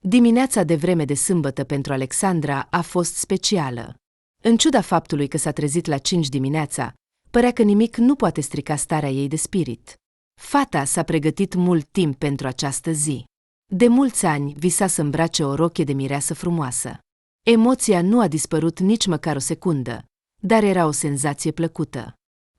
Dimineața de vreme de sâmbătă pentru Alexandra a fost specială. În ciuda faptului că s-a trezit la 5 dimineața, părea că nimic nu poate strica starea ei de spirit. Fata s-a pregătit mult timp pentru această zi. De mulți ani visa să îmbrace o rochie de mireasă frumoasă. Emoția nu a dispărut nici măcar o secundă, dar era o senzație plăcută.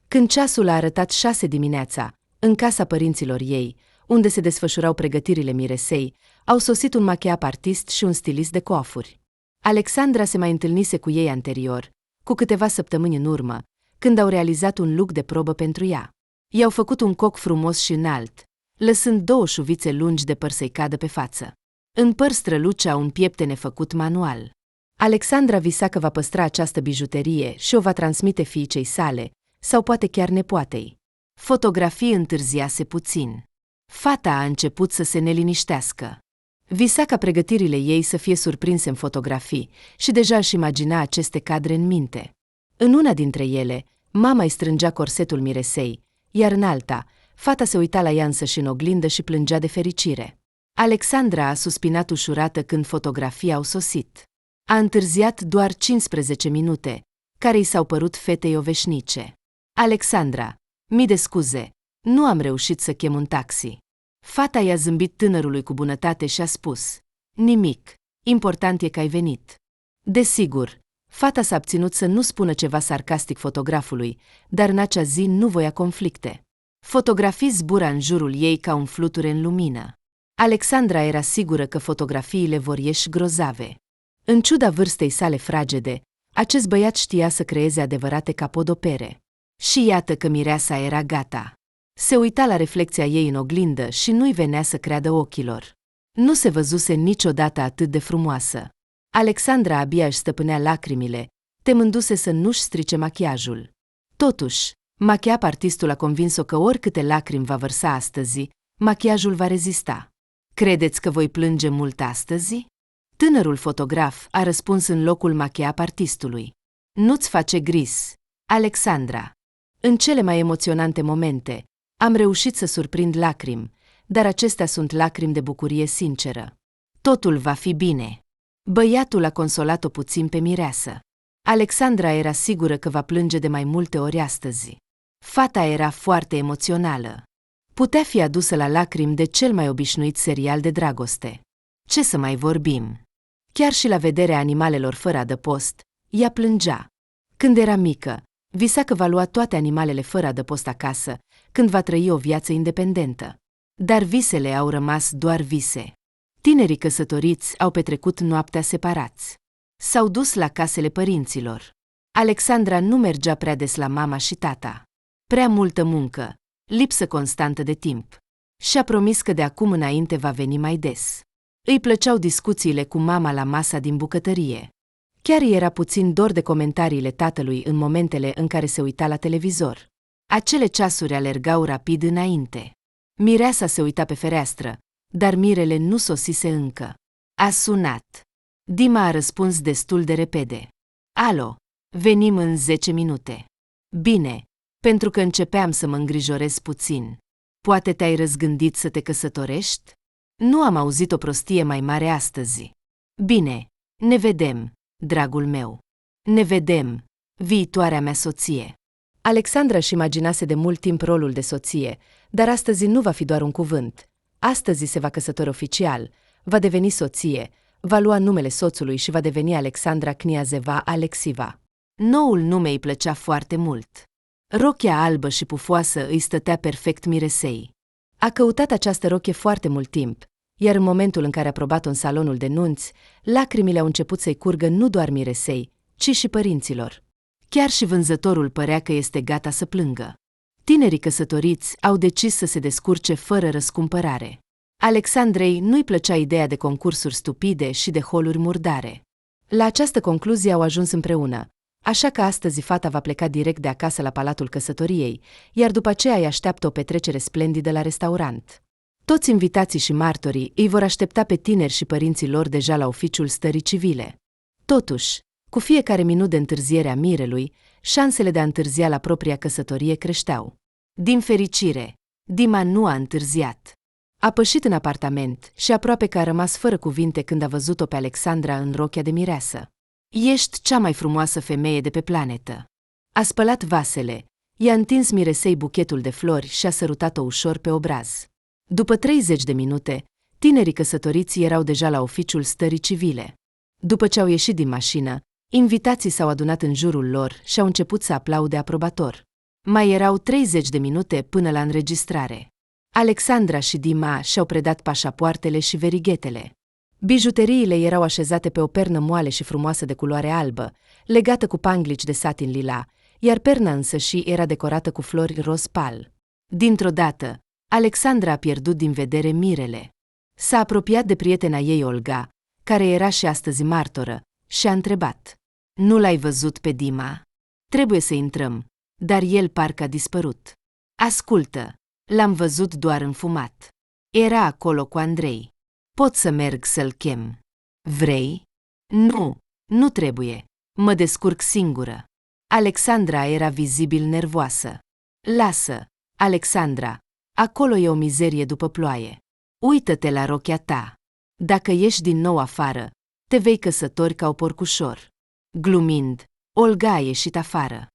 Când ceasul a arătat 6 dimineața, în casa părinților ei, unde se desfășurau pregătirile miresei, au sosit un make-up artist și un stilist de coafuri. Alexandra se mai întâlnise cu ei anterior, cu câteva săptămâni în urmă, când au realizat un look de probă pentru ea. I-au făcut un coc frumos și înalt, lăsând 2 șuvițe lungi de păr să-i cadă pe față. În păr strălucea un pieptene făcut manual. Alexandra visa că va păstra această bijuterie și o va transmite fiicei sale, sau poate chiar nepoatei. Fotografii întârziase puțin. Fata a început să se neliniștească. Visa ca pregătirile ei să fie surprinse în fotografii și deja își imagina aceste cadre în minte. În una dintre ele, mama îi strângea corsetul miresei, iar în alta, fata se uita la ea însăși în oglindă și plângea de fericire. Alexandra a suspinat ușurată când fotografii au sosit. A întârziat doar 15 minute, care i s-au părut fetei oveșnice. Alexandra, mii de scuze, nu am reușit să chem un taxi. Fata i-a zâmbit tânărului cu bunătate și a spus: nimic, important e că ai venit. Desigur, fata s-a abținut să nu spună ceva sarcastic fotografului, dar în acea zi nu voia conflicte. Fotografii zbura în jurul ei ca un fluture în lumină. Alexandra era sigură că fotografiile vor ieși grozave. În ciuda vârstei sale fragede, acest băiat știa să creeze adevărate capodopere. Și iată că mireasa era gata. Se uita la reflecția ei în oglindă și nu-i venea să creadă ochilor. Nu se văzuse niciodată atât de frumoasă. Alexandra abia își stăpânea lacrimile, temându-se să nu-și strice machiajul. Totuși, make-up artistul a convins-o că oricâte lacrimi va vărsa astăzi, machiajul va rezista. Credeți că voi plânge mult astăzi? Tânărul fotograf a răspuns în locul make-up artistului. Nu-ți face gris, Alexandra. În cele mai emoționante momente, am reușit să surprind lacrimi, dar acestea sunt lacrimi de bucurie sinceră. Totul va fi bine. Băiatul a consolat-o puțin pe mireasă. Alexandra era sigură că va plânge de mai multe ori astăzi. Fata era foarte emoțională. Putea fi adusă la lacrimi de cel mai obișnuit serial de dragoste. Ce să mai vorbim? Chiar și la vederea animalelor fără adăpost, ea plângea. Când era mică, visa că va lua toate animalele fără adăpost acasă, când va trăi o viață independentă. Dar visele au rămas doar vise. Tinerii căsătoriți au petrecut noaptea separați. S-au dus la casele părinților. Alexandra nu mergea prea des la mama și tata. Prea multă muncă, lipsă constantă de timp. Și-a promis că de acum înainte va veni mai des. Îi plăceau discuțiile cu mama la masa din bucătărie. Chiar era puțin dor de comentariile tatălui în momentele în care se uita la televizor. Acele ceasuri alergau rapid înainte. Mireasa se uita pe fereastră, dar mirele nu sosise încă. A sunat. Dima a răspuns destul de repede. Alo, venim în 10 minute. Bine, pentru că începeam să mă îngrijorez puțin. Poate te-ai răzgândit să te căsătorești? Nu am auzit o prostie mai mare astăzi. Bine, ne vedem, dragul meu. Ne vedem, viitoarea mea soție. Alexandra își imaginase de mult timp rolul de soție, dar astăzi nu va fi doar un cuvânt. Astăzi se va căsători oficial, va deveni soție, va lua numele soțului și va deveni Alexandra Kniazeva Alexiva. Noul nume îi plăcea foarte mult. Rochia albă și pufoasă îi stătea perfect miresei. A căutat această rochie foarte mult timp, iar în momentul în care a probat-o în salonul de nunți, lacrimile au început să-i curgă nu doar miresei, ci și părinților. Chiar și vânzătorul părea că este gata să plângă. Tinerii căsătoriți au decis să se descurce fără răscumpărare. Alexandrei nu-i plăcea ideea de concursuri stupide și de holuri murdare. La această concluzie au ajuns împreună, așa că astăzi fata va pleca direct de acasă la palatul căsătoriei, iar după aceea îi așteaptă o petrecere splendidă la restaurant. Toți invitații și martorii îi vor aștepta pe tineri și părinții lor deja la oficiul stării civile. Totuși, cu fiecare minut de întârziere a mirelui, șansele de a întârzia la propria căsătorie creșteau. Din fericire, Dima nu a întârziat. A pășit în apartament și aproape că a rămas fără cuvinte când a văzut-o pe Alexandra în rochia de mireasă. Ești cea mai frumoasă femeie de pe planetă. A spălat vasele, i-a întins miresei buchetul de flori și a sărutat-o ușor pe obraz. După 30 de minute, tinerii căsătoriți erau deja la oficiul stării civile. După ce au ieșit din mașină, invitații s-au adunat în jurul lor și au început să aplaude aprobator. Mai erau 30 de minute până la înregistrare. Alexandra și Dima și-au predat pașapoartele și verighetele. Bijuteriile erau așezate pe o pernă moale și frumoasă de culoare albă, legată cu panglici de satin lila, iar perna însăși era decorată cu flori roz pal. Dintr-o dată, Alexandra a pierdut din vedere mirele. S-a apropiat de prietena ei, Olga, care era și astăzi martoră, și a întrebat: "Nu l-ai văzut pe Dima? Trebuie să intrăm, dar el parcă a dispărut." "Ascultă, l-am văzut doar înfumat. Era acolo cu Andrei. Pot să merg să-l chem. Vrei?" "Nu, nu trebuie. Mă descurc singură." Alexandra era vizibil nervoasă. "Lasă, Alexandra, acolo e o mizerie după ploaie. Uită-te la rochia ta. Dacă ieși din nou afară, te vei căsători ca o porcușor." Glumind, Olga a ieșit afară.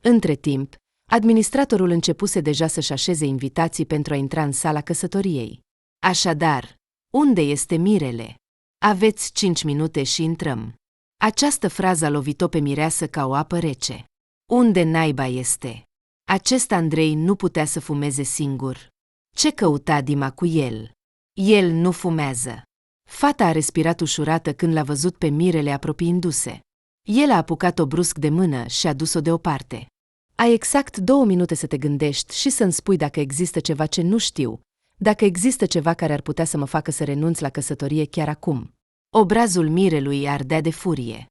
Între timp, administratorul începuse deja să-și așeze invitații pentru a intra în sala căsătoriei. "Așadar, unde este mirele? Aveți 5 minute și intrăm." Această frază a lovit-o pe mireasă ca o apă rece. Unde naiba este? Acest Andrei nu putea să fumeze singur. Ce căuta Dima cu el? El nu fumează. Fata a respirat ușurată când l-a văzut pe mirele apropiindu-se. El a apucat-o brusc de mână și a dus-o deoparte. "Ai exact 2 minute să te gândești și să-mi spui dacă există ceva ce nu știu, dacă există ceva care ar putea să mă facă să renunț la căsătorie chiar acum." Obrazul mirelui ardea de furie.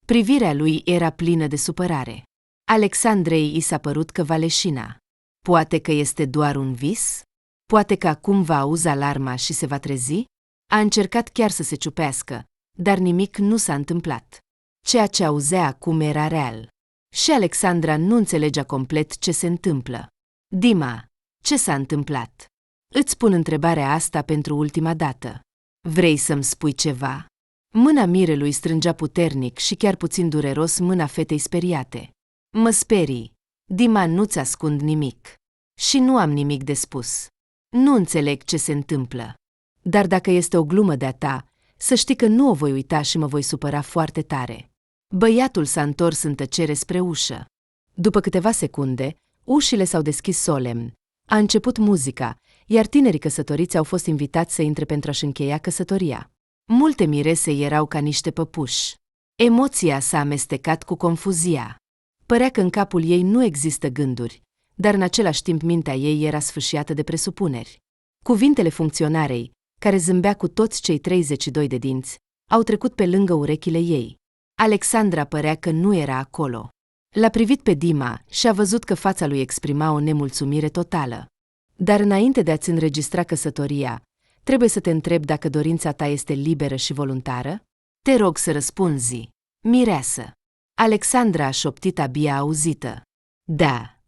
Privirea lui era plină de supărare. Alexandrei i s-a părut că va leșina. Poate că este doar un vis? Poate că acum va auzi alarma și se va trezi? A încercat chiar să se ciupească, dar nimic nu s-a întâmplat. Ceea ce auzea acum era real. Și Alexandra nu înțelegea complet ce se întâmplă. "Dima, ce s-a întâmplat? Îți pun întrebarea asta pentru ultima dată. Vrei să-mi spui ceva?" Mâna mirelui strângea puternic și chiar puțin dureros mâna fetei speriate. "Mă sperii. Dima, nu-ți ascund nimic. Și nu am nimic de spus. Nu înțeleg ce se întâmplă. Dar dacă este o glumă de-a ta, să știi că nu o voi uita și mă voi supăra foarte tare." Băiatul s-a întors în tăcere spre ușă. După câteva secunde, ușile s-au deschis solemn. A început muzica, iar tinerii căsătoriți au fost invitați să intre pentru a-și încheia căsătoria. Multe mirese erau ca niște păpuși. Emoția s-a amestecat cu confuzia. Părea că în capul ei nu există gânduri, dar în același timp mintea ei era sfâșiată de presupuneri. Cuvintele funcționarei, care zâmbea cu toți cei 32 de dinți, au trecut pe lângă urechile ei. Alexandra părea că nu era acolo. L-a privit pe Dima și a văzut că fața lui exprima o nemulțumire totală. "Dar înainte de a-ți înregistra căsătoria, trebuie să te întreb dacă dorința ta este liberă și voluntară? Te rog să răspunzi, mireasă." Alexandra a șoptit abia auzită. "Da."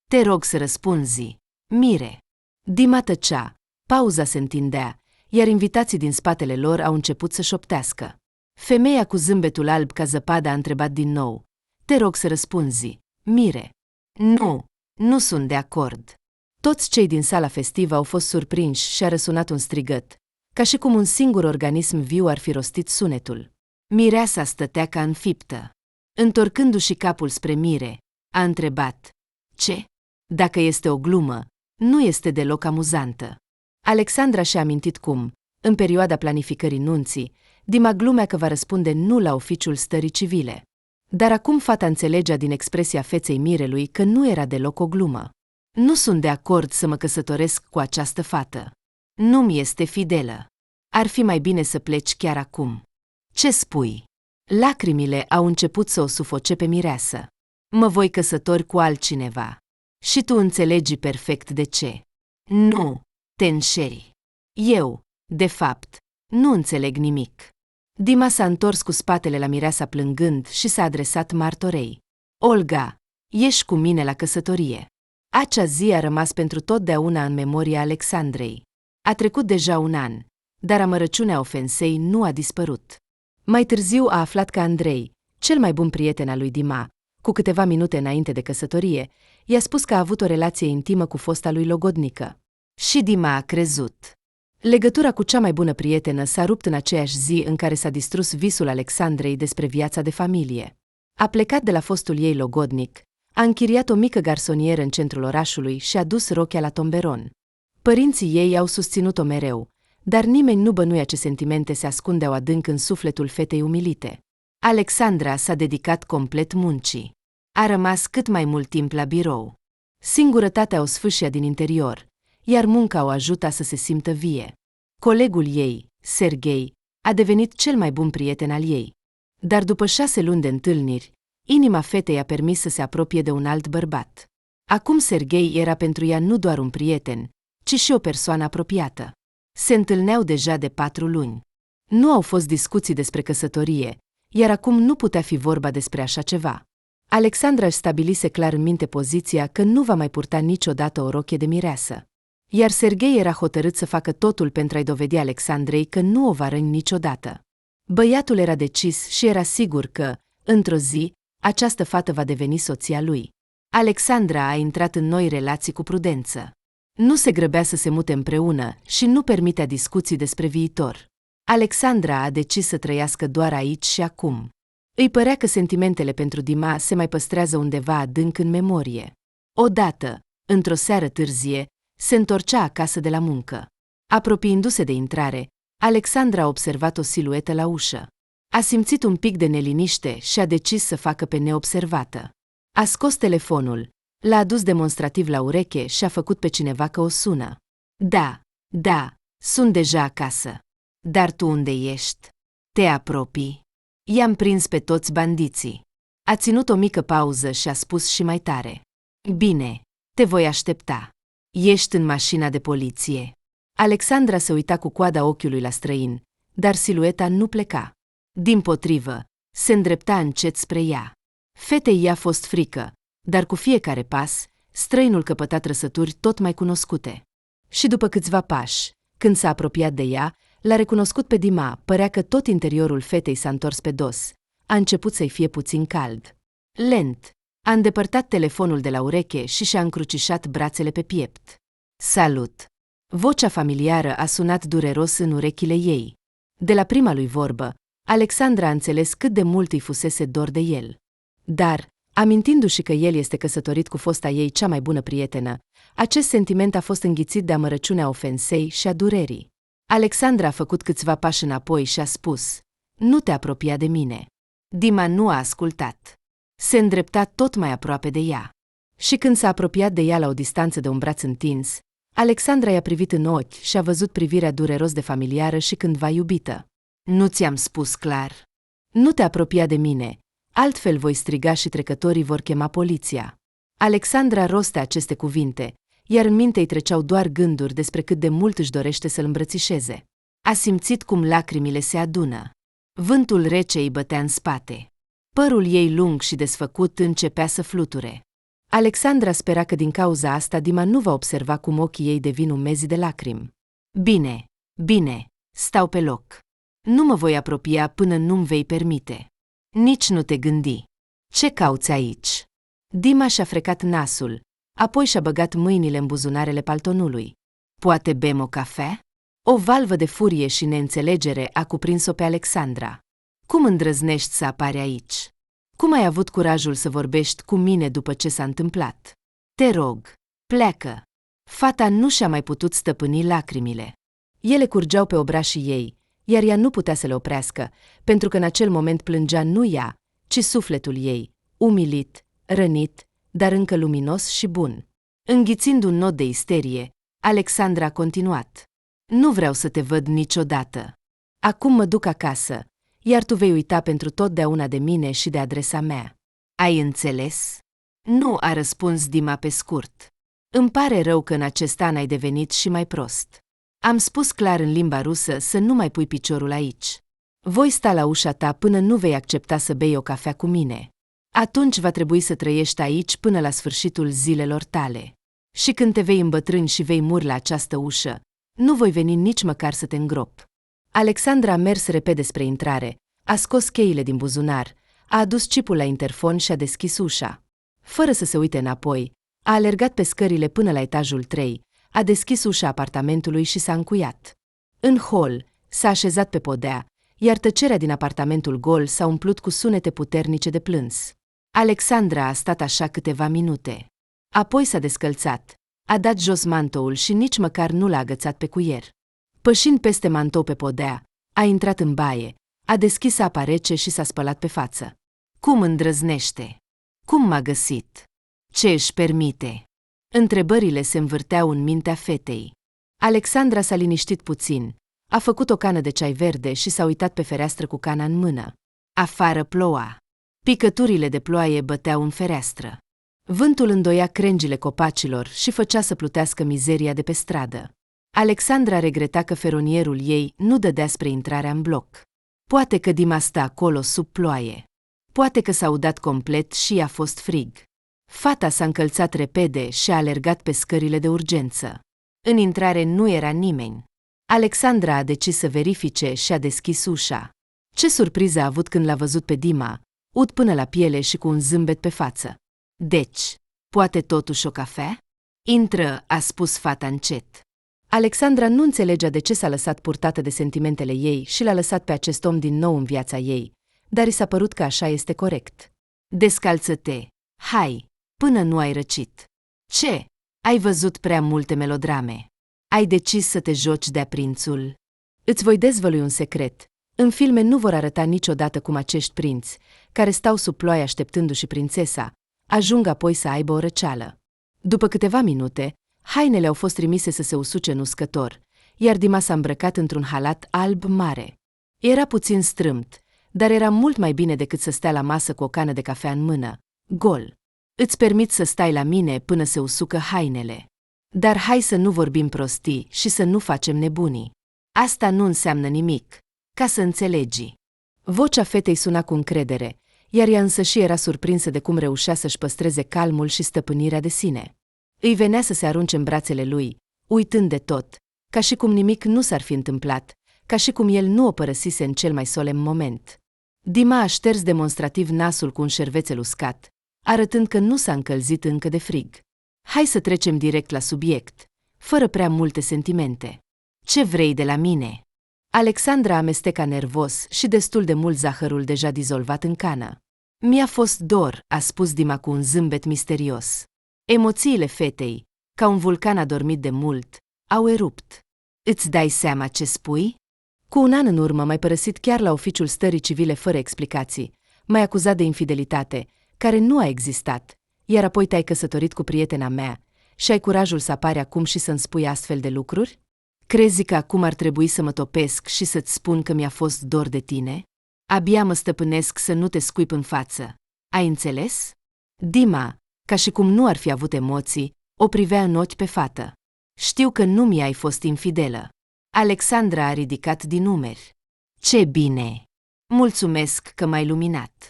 "Te rog să răspunzi, mire." Dima tăcea, pauza se întindea, iar invitații din spatele lor au început să șoptească. Femeia cu zâmbetul alb ca zăpada a întrebat din nou: "Te rog să răspunzi, mire." "Nu, nu sunt de acord." Toți cei din sala festivă au fost surprinși și a răsunat un strigăt, ca și cum un singur organism viu ar fi rostit sunetul. Mireasa stătea ca înfiptă. Întorcându-și capul spre Mire, a întrebat: "Ce? Dacă este o glumă, nu este deloc amuzantă." Alexandra și-a amintit cum, în perioada planificării nunții, Dima glumea că va răspunde nu la oficiul stării civile. Dar acum fata înțelegea din expresia feței mirelui că nu era deloc o glumă. "Nu sunt de acord să mă căsătoresc cu această fată. Nu-mi este fidelă. Ar fi mai bine să pleci chiar acum." "Ce spui?" Lacrimile au început să o sufoce pe mireasă. "Mă voi căsători cu altcineva. Și tu înțelegi perfect de ce." "Nu, te înșeli. Eu, de fapt, nu înțeleg nimic." Dima s-a întors cu spatele la mireasa plângând și s-a adresat martorei. "Olga, ieși cu mine la căsătorie." Acea zi a rămas pentru totdeauna în memoria Alexandrei. A trecut deja un an, dar amărăciunea ofensei nu a dispărut. Mai târziu a aflat că Andrei, cel mai bun prieten al lui Dima, cu câteva minute înainte de căsătorie, i-a spus că a avut o relație intimă cu fosta lui logodnică. Și Dima a crezut. Legătura cu cea mai bună prietenă s-a rupt în aceeași zi în care s-a distrus visul Alexandrei despre viața de familie. A plecat de la fostul ei logodnic, a închiriat o mică garsonieră în centrul orașului și a dus rochia la tomberon. Părinții ei au susținut-o mereu, dar nimeni nu bănuia ce sentimente se ascundeau adânc în sufletul fetei umilite. Alexandra s-a dedicat complet muncii. A rămas cât mai mult timp la birou. Singurătatea o sfâșia din interior, iar munca o ajuta să se simtă vie. Colegul ei, Serghei, a devenit cel mai bun prieten al ei. Dar după 6 luni de întâlniri, inima fetei a permis să se apropie de un alt bărbat. Acum Serghei era pentru ea nu doar un prieten, ci și o persoană apropiată. Se întâlneau deja de 4 luni. Nu au fost discuții despre căsătorie, iar acum nu putea fi vorba despre așa ceva. Alexandra își stabilise clar în minte poziția că nu va mai purta niciodată o rochie de mireasă. Iar Serghei era hotărât să facă totul pentru a-i dovedi Alexandrei că nu o va răni niciodată. Băiatul era decis și era sigur că, într-o zi, această fată va deveni soția lui. Alexandra a intrat în noi relații cu prudență. Nu se grăbea să se mute împreună și nu permitea discuții despre viitor. Alexandra a decis să trăiască doar aici și acum. Îi părea că sentimentele pentru Dima se mai păstrează undeva adânc în memorie. Odată, într-o seară târzie, se întorcea acasă de la muncă. Apropiindu-se de intrare, Alexandra a observat o siluetă la ușă. A simțit un pic de neliniște și a decis să facă pe neobservată. A scos telefonul, l-a adus demonstrativ la ureche și a făcut pe cineva că o sună. Da, sunt deja acasă. Dar tu unde ești? Te apropii? I-am prins pe toți bandiții. A ținut o mică pauză și a spus și mai tare. Bine, te voi aștepta. Ești în mașina de poliție. Alexandra se uita cu coada ochiului la străin, dar silueta nu pleca. Dimpotrivă, se îndrepta încet spre ea. Fetei i-a fost frică, dar cu fiecare pas, străinul căpăta trăsături tot mai cunoscute. Și după câțiva pași, când s-a apropiat de ea, l-a recunoscut pe Dima, părea că tot interiorul fetei s-a întors pe dos. A început să-i fie puțin cald. Lent, a îndepărtat telefonul de la ureche și și-a încrucișat brațele pe piept. Salut! Vocea familiară a sunat dureros în urechile ei. De la prima lui vorbă, Alexandra a înțeles cât de mult îi fusese dor de el. Dar, amintindu-și că el este căsătorit cu fosta ei cea mai bună prietenă, acest sentiment a fost înghițit de amărăciunea ofensei și a durerii. Alexandra a făcut câțiva pași înapoi și a spus, nu te apropia de mine. Dima nu a ascultat. Se îndrepta tot mai aproape de ea. Și când s-a apropiat de ea la o distanță de un braț întins, Alexandra i-a privit în ochi și a văzut privirea dureros de familiară și cândva iubită. Nu ți-am spus clar. Nu te apropia de mine, altfel voi striga și trecătorii vor chema poliția. Alexandra rostea aceste cuvinte, iar în minte îi treceau doar gânduri despre cât de mult își dorește să-l îmbrățișeze. A simțit cum lacrimile se adună. Vântul rece îi bătea în spate. Părul ei lung și desfăcut începea să fluture. Alexandra spera că din cauza asta Dima nu va observa cum ochii ei devin umezi de lacrimi. Bine, stau pe loc. Nu mă voi apropia până nu-mi vei permite. Nici nu te gândi. Ce cauți aici? Dima și-a frecat nasul, apoi și-a băgat mâinile în buzunarele paltonului. Poate bem o cafea? O valvă de furie și neînțelegere a cuprins-o pe Alexandra. Cum îndrăznești să apari aici? Cum ai avut curajul să vorbești cu mine după ce s-a întâmplat? Te rog, pleacă. Fata nu și-a mai putut stăpâni lacrimile. Ele curgeau pe obrașii ei, iar ea nu putea să le oprească, pentru că în acel moment plângea nu ea, ci sufletul ei, umilit, rănit, dar încă luminos și bun. Înghițind un nod de isterie, Alexandra a continuat. Nu vreau să te văd niciodată. Acum mă duc acasă, iar tu vei uita pentru totdeauna de mine și de adresa mea. Ai înțeles? Nu, a răspuns Dima pe scurt. Îmi pare rău că în acest an ai devenit și mai prost. Am spus clar în limba rusă să nu mai pui piciorul aici. Voi sta la ușa ta până nu vei accepta să bei o cafea cu mine. Atunci va trebui să trăiești aici până la sfârșitul zilelor tale. Și când te vei îmbătrâni și vei muri la această ușă, Nu voi veni nici măcar să te îngrop. Alexandra a mers repede spre intrare, a scos cheile din buzunar, a adus cipul la interfon și a deschis ușa. Fără să se uite înapoi, a alergat pe scările până la etajul 3, a deschis ușa apartamentului și s-a încuiat. În hol, s-a așezat pe podea, iar tăcerea din apartamentul gol s-a umplut cu sunete puternice de plâns. Alexandra a stat așa câteva minute. Apoi s-a descălțat, a dat jos mantoul și nici măcar nu l-a agățat pe cuier. Pășind peste mantou pe podea, a intrat în baie, a deschis apa rece și s-a spălat pe față. Cum îndrăznește? Cum m-a găsit? Ce își permite? Întrebările se învârteau în mintea fetei. Alexandra s-a liniștit puțin, a făcut o cană de ceai verde și s-a uitat pe fereastră cu cana în mână. Afară ploua. Picăturile de ploaie băteau în fereastră. Vântul îndoia crengile copacilor și făcea să plutească mizeria de pe stradă. Alexandra regreta că feronierul ei nu dădea spre intrarea în bloc. Poate că Dima stă acolo sub ploaie. Poate că s-a udat complet și i-a fost frig. Fata s-a încălțat repede și a alergat pe scările de urgență. În intrare nu era nimeni. Alexandra a decis să verifice și a deschis ușa. Ce surpriză a avut când l-a văzut pe Dima, ud până la piele și cu un zâmbet pe față. Deci, poate totuși o cafea? Intră, a spus fata încet. Alexandra nu înțelegea de ce s-a lăsat purtată de sentimentele ei și l-a lăsat pe acest om din nou în viața ei, dar i s-a părut că așa este corect. Descalță-te, hai, până nu ai răcit. Ce? Ai văzut prea multe melodrame. Ai decis să te joci de-a prințul. Îți voi dezvălui un secret. În filme nu vor arăta niciodată cum acești prinți, care stau sub ploaie așteptându-și prințesa, ajung apoi să aibă o răceală. După câteva minute, hainele au fost trimise să se usuce în uscător, iar Dima s-a îmbrăcat într-un halat alb mare. Era puțin strâmt, dar era mult mai bine decât să stea la masă cu o cană de cafea în mână, gol. Îți permit să stai la mine până se usucă hainele. Dar hai să nu vorbim prostii și să nu facem nebunii. Asta nu înseamnă nimic, ca să înțelegi. Vocea fetei suna cu încredere, iar ea însăși era surprinsă de cum reușea să-și păstreze calmul și stăpânirea de sine. Îi venea să se arunce în brațele lui, uitând de tot, ca și cum nimic nu s-ar fi întâmplat, ca și cum el nu o părăsise în cel mai solemn moment. Dima a șters demonstrativ nasul cu un șervețel uscat, arătând că nu s-a încălzit încă de frig. Hai să trecem direct la subiect, fără prea multe sentimente. Ce vrei de la mine? Alexandra amesteca nervos și destul de mult zahărul deja dizolvat în cană. Mi-a fost dor, a spus Dima cu un zâmbet misterios. Emoțiile fetei, ca un vulcan adormit de mult, au erupt. Îți dai seama ce spui? Cu un an în urmă m-ai părăsit chiar la oficiul stării civile fără explicații, m-ai acuzat de infidelitate, care nu a existat, iar apoi te-ai căsătorit cu prietena mea și ai curajul să apari acum și să-mi spui astfel de lucruri? Crezi că acum ar trebui să mă topesc și să-ți spun că mi-a fost dor de tine? Abia mă stăpânesc să nu te scuip în față. Ai înțeles? Dima, ca și cum nu ar fi avut emoții, o privea în ochi pe fată. Știu că nu mi-ai fost infidelă. Alexandra a ridicat din umeri. Ce bine! Mulțumesc că m-ai luminat.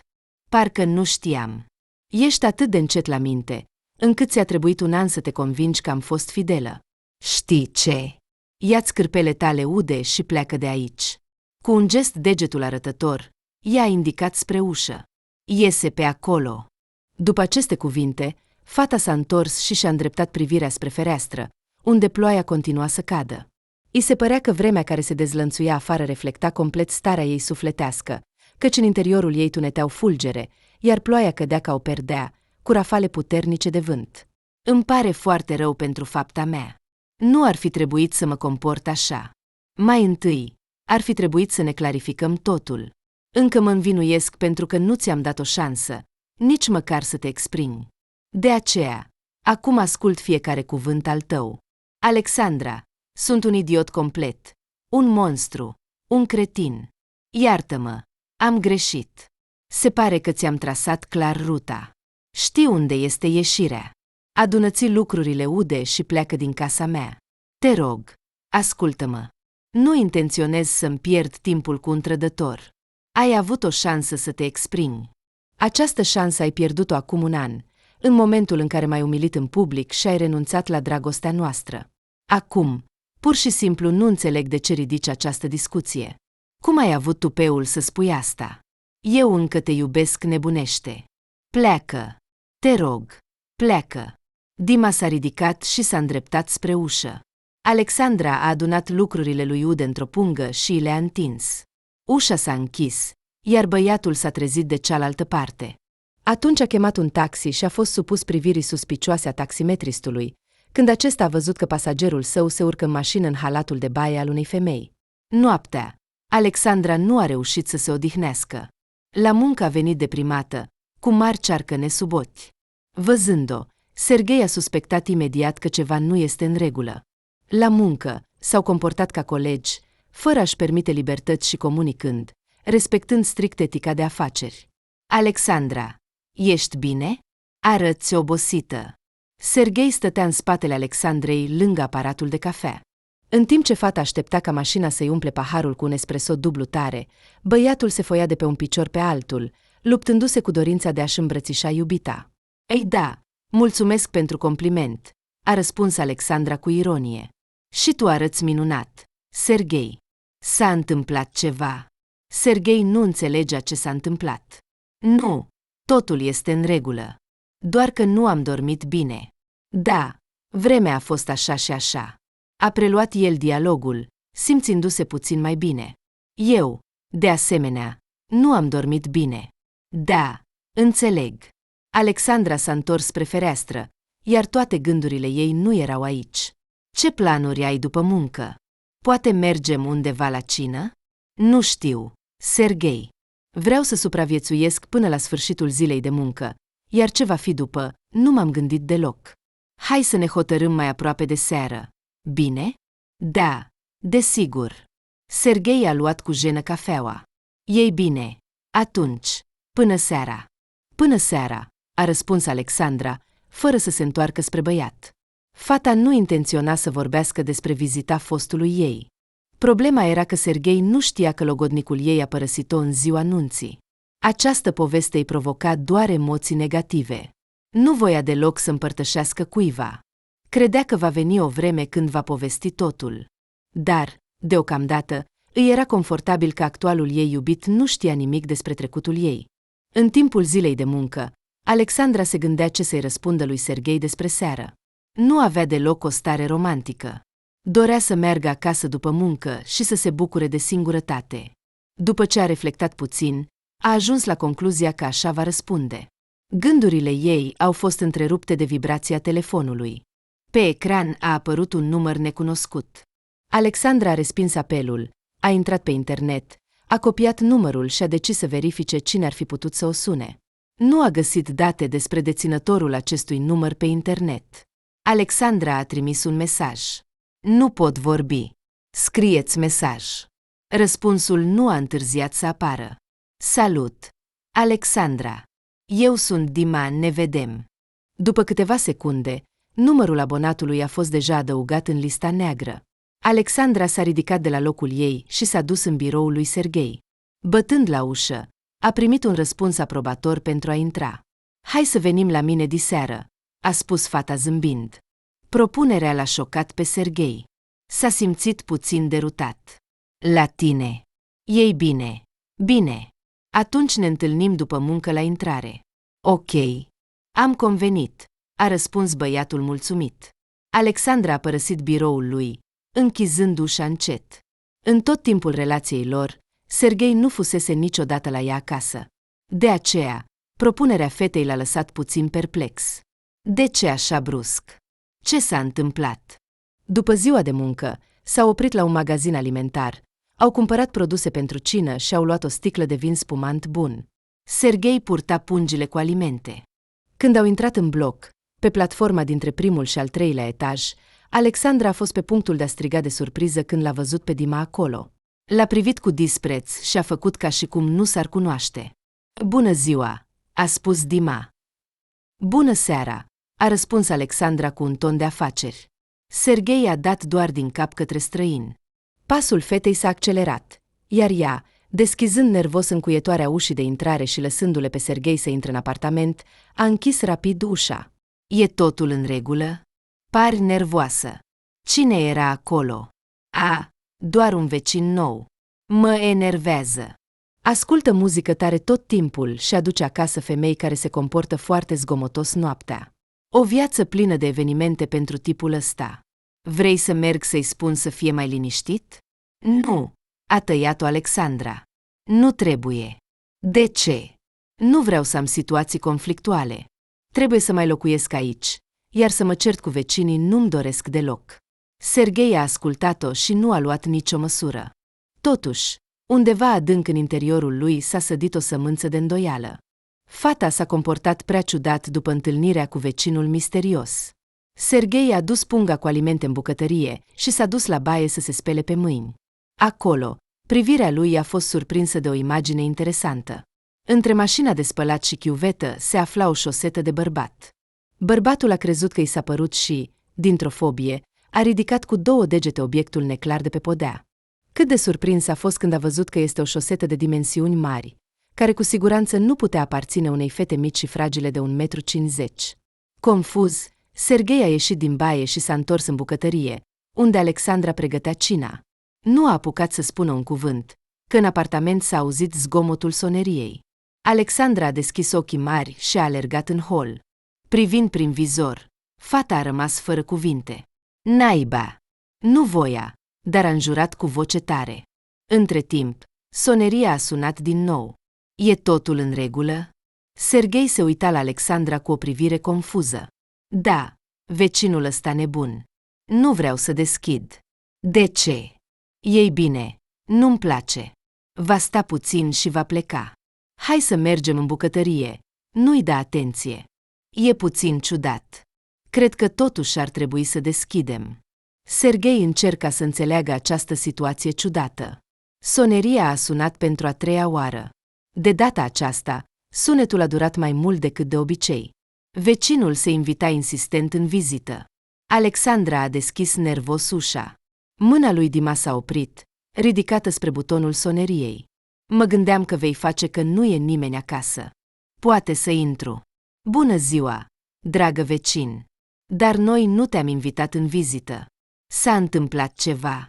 Parcă nu știam. Ești atât de încet la minte, încât ți-a trebuit un an să te convingi că am fost fidelă. Știi ce? Ia-ți cârpele tale ude și pleacă de aici. Cu un gest degetul arătător, ea a indicat spre ușă. Iese pe acolo. După aceste cuvinte, fata s-a întors și și-a îndreptat privirea spre fereastră, unde ploaia continua să cadă. I se părea că vremea care se dezlănțuia afară reflecta complet starea ei sufletească, căci în interiorul ei tuneteau fulgere, iar ploaia cădea ca o perdea, cu rafale puternice de vânt. Îmi pare foarte rău pentru fapta mea. Nu ar fi trebuit să mă comport așa. Mai întâi, ar fi trebuit să ne clarificăm totul. Încă mă învinuiesc pentru că nu ți-am dat o șansă, nici măcar să te exprimi. De aceea, acum ascult fiecare cuvânt al tău. Alexandra, sunt un idiot complet, un monstru, un cretin. Iartă-mă, am greșit. Se pare că ți-am trasat clar ruta. Știu unde este ieșirea. Adună-ți lucrurile ude și pleacă din casa mea. Te rog, ascultă-mă. Nu intenționez să-mi pierd timpul cu un trădător. Ai avut o șansă să te exprimi. Această șansă ai pierdut-o acum un an, în momentul în care m-ai umilit în public și ai renunțat la dragostea noastră. Acum, Pur și simplu nu înțeleg de ce ridici această discuție. Cum ai avut tupeul să spui asta? Eu încă te iubesc, nebunește. Pleacă. Te rog. Pleacă. Dima s-a ridicat și s-a îndreptat spre ușă. Alexandra a adunat lucrurile lui Ude într-o pungă și le-a întins. Ușa s-a închis, iar băiatul s-a trezit de cealaltă parte. Atunci a chemat un taxi și a fost supus privirii suspicioase a taximetristului, când acesta a văzut că pasagerul său se urcă în mașină în halatul de baie al unei femei. Noaptea, Alexandra nu a reușit să se odihnească. La muncă a venit deprimată, cu mari cearcăne sub ochi. Văzând-o, Serghei a suspectat imediat că ceva nu este în regulă. La muncă s-au comportat ca colegi, fără a-și permite libertăți și comunicând, respectând strict etica de afaceri. Alexandra, ești bine? Arăți obosită. Serghei stătea în spatele Alexandrei lângă aparatul de cafea. În timp ce fata aștepta ca mașina să-i umple paharul cu un espresso dublu tare, băiatul se foia de pe un picior pe altul, luptându-se cu dorința de a-și îmbrățișa iubita. Ei da, mulțumesc pentru compliment, a răspuns Alexandra cu ironie. Și tu arăți minunat, Serghei. S-a întâmplat ceva. Serghei nu înțelegea ce s-a întâmplat. Nu, totul este în regulă. Doar că nu am dormit bine. Da, vremea a fost așa și așa. A preluat el dialogul, simțindu-se puțin mai bine. Eu, de asemenea, nu am dormit bine. Da, înțeleg. Alexandra s-a întors spre fereastră, iar toate gândurile ei nu erau aici. Ce planuri ai după muncă? Poate mergem undeva la cină? Nu știu, Serghei. Vreau să supraviețuiesc până la sfârșitul zilei de muncă, iar ce va fi după, nu m-am gândit deloc. Hai să ne hotărâm mai aproape de seară. Bine? Da, desigur. Serghei a luat cu jenă cafeaua. Ei bine, atunci, până seara. Până seara, a răspuns Alexandra, fără să se întoarcă spre băiat. Fata nu intenționa să vorbească despre vizita fostului ei. Problema era că Serghei nu știa că logodnicul ei a părăsit-o în ziua nunții. Această poveste îi provoca doar emoții negative. Nu voia deloc să împărtășească cuiva. Credea că va veni o vreme când va povesti totul. Dar, deocamdată, îi era confortabil că actualul ei iubit nu știa nimic despre trecutul ei. În timpul zilei de muncă, Alexandra se gândea ce să-i răspundă lui Serghei despre seară. Nu avea deloc o stare romantică. Dorea să meargă acasă după muncă și să se bucure de singurătate. După ce a reflectat puțin, a ajuns la concluzia că așa va răspunde. Gândurile ei au fost întrerupte de vibrația telefonului. Pe ecran a apărut un număr necunoscut. Alexandra a respins apelul, a intrat pe internet, a copiat numărul și a decis să verifice cine ar fi putut să o sune. Nu a găsit date despre deținătorul acestui număr pe internet. Alexandra a trimis un mesaj. Nu pot vorbi. Scrieți mesaj. Răspunsul nu a întârziat să apară. Salut! Alexandra. Eu sunt Dima, ne vedem. După câteva secunde, numărul abonatului a fost deja adăugat în lista neagră. Alexandra s-a ridicat de la locul ei și s-a dus în biroul lui Serghei. Bătând la ușă, a primit un răspuns aprobator pentru a intra. Hai să venim la mine diseară, a spus fata zâmbind. Propunerea l-a șocat pe Serghei. S-a simțit puțin derutat. La tine. Ei bine. Bine. Atunci ne întâlnim după muncă la intrare. Ok. Am convenit, a răspuns băiatul mulțumit. Alexandra a părăsit biroul lui, închizând ușa încet. În tot timpul relației lor, Serghei nu fusese niciodată la ea acasă. De aceea, propunerea fetei l-a lăsat puțin perplex. De ce așa brusc? Ce s-a întâmplat? După ziua de muncă, s-au oprit la un magazin alimentar, au cumpărat produse pentru cină și au luat o sticlă de vin spumant bun. Serghei purta pungile cu alimente. Când au intrat în bloc, pe platforma dintre primul și al treilea etaj, Alexandra a fost pe punctul de a striga de surpriză când l-a văzut pe Dima acolo. L-a privit cu dispreț și a făcut ca și cum nu s-ar cunoaște. Bună ziua, a spus Dima. Bună seara, a răspuns Alexandra cu un ton de afaceri. Serghei a dat doar din cap către străin. Pasul fetei s-a accelerat, iar ea, deschizând nervos încuietoarea ușii de intrare și lăsându-le pe Serghei să intre în apartament, a închis rapid ușa. E totul în regulă? Pari nervoasă. Cine era acolo? Doar un vecin nou. Mă enervează. Ascultă muzică tare tot timpul și aduce acasă femei care se comportă foarte zgomotos noaptea. O viață plină de evenimente pentru tipul ăsta. Vrei să merg să-i spun să fie mai liniștit? Nu, a tăiat-o Alexandra. Nu trebuie. De ce? Nu vreau să am situații conflictuale. Trebuie să mai locuiesc aici, iar să mă cert cu vecinii nu-mi doresc deloc. Serghei a ascultat-o și nu a luat nicio măsură. Totuși, undeva adânc în interiorul lui s-a sădit o sămânță de îndoială. Fata s-a comportat prea ciudat după întâlnirea cu vecinul misterios. Serghei a dus punga cu alimente în bucătărie și s-a dus la baie să se spele pe mâini. Acolo, privirea lui a fost surprinsă de o imagine interesantă. Între mașina de spălat și chiuvetă se afla o șosetă de bărbat. Bărbatul a crezut că i s-a părut și, dintr-o fobie, a ridicat cu 2 degete obiectul neclar de pe podea. Cât de surprins a fost când a văzut că este o șosetă de dimensiuni mari, care cu siguranță nu putea aparține unei fete mici și fragile de 1,50 m. Confuz, Serghei a ieșit din baie și s-a întors în bucătărie, unde Alexandra pregătea cina. Nu a apucat să spună un cuvânt, că în apartament s-a auzit zgomotul soneriei. Alexandra a deschis ochii mari și a alergat în hol. Privind prin vizor, fata a rămas fără cuvinte. Naiba! Nu voia, dar a înjurat cu voce tare. Între timp, soneria a sunat din nou. E totul în regulă? Serghei se uita la Alexandra cu o privire confuză. Da, vecinul ăsta nebun. Nu vreau să deschid. De ce? Ei bine, nu-mi place. Va sta puțin și va pleca. Hai să mergem în bucătărie. Nu-i da atenție. E puțin ciudat. Cred că totuși ar trebui să deschidem. Serghei încerca să înțeleagă această situație ciudată. Soneria a sunat pentru a 3-a oară. De data aceasta, sunetul a durat mai mult decât de obicei. Vecinul se invita insistent în vizită. Alexandra a deschis nervos ușa. Mâna lui Dima s-a oprit, ridicată spre butonul soneriei. Mă gândeam că vei face că nu e nimeni acasă. Poate să intru. Bună ziua, dragă vecin. Dar noi nu te-am invitat în vizită. S-a întâmplat ceva.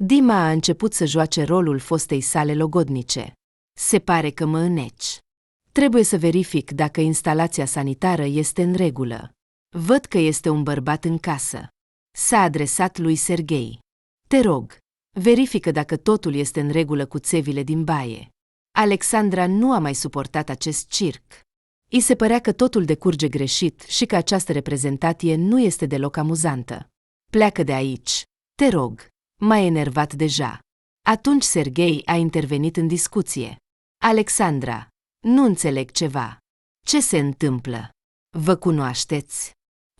Dima a început să joace rolul fostei sale logodnice. Se pare că mă înneci. Trebuie să verific dacă instalația sanitară este în regulă. Văd că este un bărbat în casă. S-a adresat lui Serghei. Te rog, verifică dacă totul este în regulă cu țevile din baie. Alexandra nu a mai suportat acest circ. I se părea că totul decurge greșit și că această reprezentație nu este deloc amuzantă. Pleacă de aici, te rog, m-a enervat deja. Atunci Serghei a intervenit în discuție. Alexandra, nu înțeleg ceva. Ce se întâmplă? Vă cunoașteți?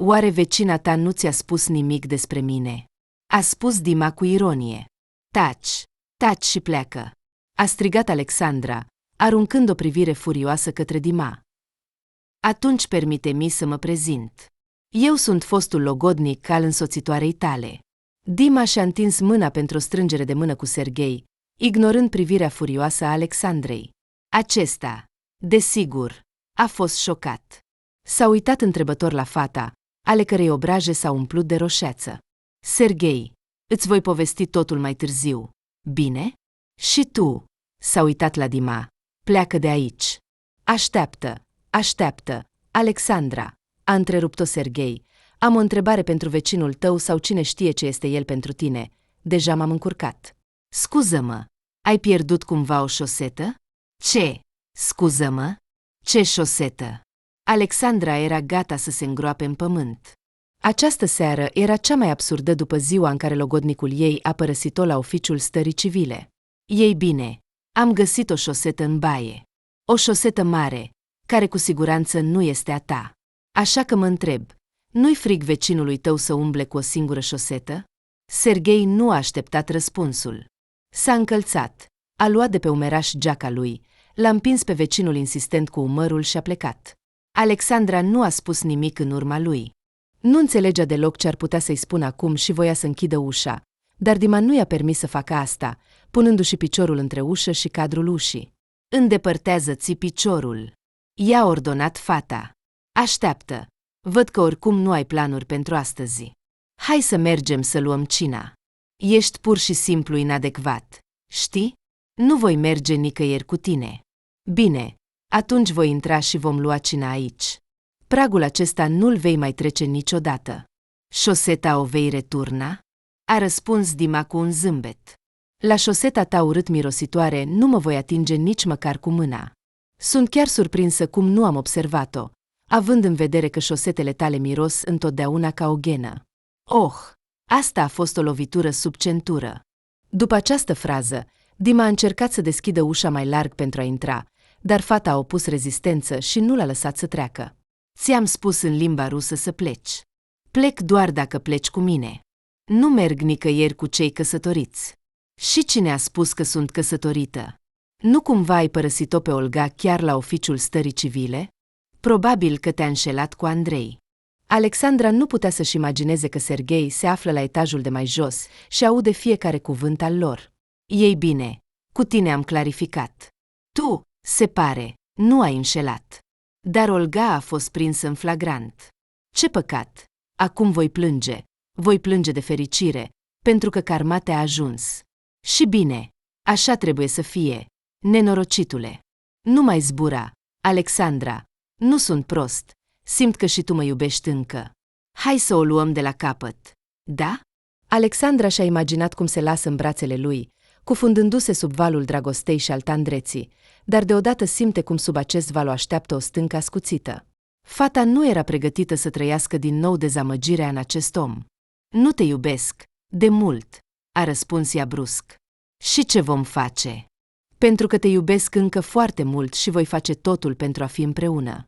Oare vecina ta nu ți-a spus nimic despre mine? A spus Dima cu ironie. Taci, taci și pleacă, a strigat Alexandra, aruncând o privire furioasă către Dima. Atunci permite-mi să mă prezint. Eu sunt fostul logodnic al însoțitoarei tale. Dima și-a întins mâna pentru o strângere de mână cu Serghei, ignorând privirea furioasă a Alexandrei. Acesta, desigur, a fost șocat. S-a uitat întrebător la fata, ale cărei obraje s-au umplut de roșeață. Serghei, îți voi povesti totul mai târziu, bine? Și tu, s-a uitat la Dima, pleacă de aici. Așteaptă, așteaptă, Alexandra, a întrerupt-o Serghei. Am o întrebare pentru vecinul tău sau cine știe ce este el pentru tine. Deja m-am încurcat. Scuză-mă, ai pierdut cumva o șosetă? Ce? Scuză-mă? Ce șosetă? Alexandra era gata să se îngroape în pământ. Această seară era cea mai absurdă după ziua în care logodnicul ei a părăsit-o la oficiul stării civile. Ei bine, am găsit o șosetă în baie. O șosetă mare, care cu siguranță nu este a ta. Așa că mă întreb, nu-i frig vecinului tău să umble cu o singură șosetă? Serghei nu a așteptat răspunsul. S-a încălțat, a luat de pe umeraș geaca lui, l-a împins pe vecinul insistent cu umărul și a plecat. Alexandra nu a spus nimic în urma lui. Nu înțelegea deloc ce ar putea să-i spună acum și voia să închidă ușa, dar Dima nu i-a permis să facă asta, punându-și piciorul între ușă și cadrul ușii. Îndepărtează-ți piciorul. I-a ordonat fata. Așteaptă. Văd că oricum nu ai planuri pentru astăzi. Hai să mergem să luăm cina. Ești pur și simplu inadecvat, știi? Nu voi merge nicăieri cu tine. Bine, atunci voi intra și vom lua cina aici. Pragul acesta nu-l vei mai trece niciodată. Șoseta o vei returna? A răspuns Dima cu un zâmbet. La șoseta ta urât-mirositoare nu mă voi atinge nici măcar cu mâna. Sunt chiar surprinsă cum nu am observat-o, având în vedere că șosetele tale miros întotdeauna ca o ghenă. Oh, asta a fost o lovitură sub centură. După această frază, Dima a încercat să deschidă ușa mai larg pentru a intra, dar fata a opus rezistență și nu l-a lăsat să treacă. Ți-am spus în limba rusă să pleci. Plec doar dacă pleci cu mine. Nu merg nicăieri cu cei căsătoriți. Și cine a spus că sunt căsătorită? Nu cumva ai părăsit-o pe Olga chiar la oficiul stării civile? Probabil că te-a înșelat cu Andrei. Alexandra nu putea să-și imagineze că Serghei se află la etajul de mai jos și aude fiecare cuvânt al lor. Ei bine, cu tine am clarificat. Tu, se pare, nu ai înșelat. Dar Olga a fost prinsă în flagrant. Ce păcat! Acum voi plânge de fericire, pentru că karma te-a ajuns. Și bine, așa trebuie să fie, nenorocitule. Nu mai zbura, Alexandra, nu sunt prost, simt că și tu mă iubești încă. Hai să o luăm de la capăt, da? Alexandra și-a imaginat cum se lasă în brațele lui, cufundându-se sub valul dragostei și al tandreții, dar deodată simte cum sub acest val o așteaptă o stâncă ascuțită. Fata nu era pregătită să trăiască din nou dezamăgirea în acest om. Nu te iubesc, de mult, a răspuns ea brusc. Și ce vom face? Pentru că te iubesc încă foarte mult și voi face totul pentru a fi împreună.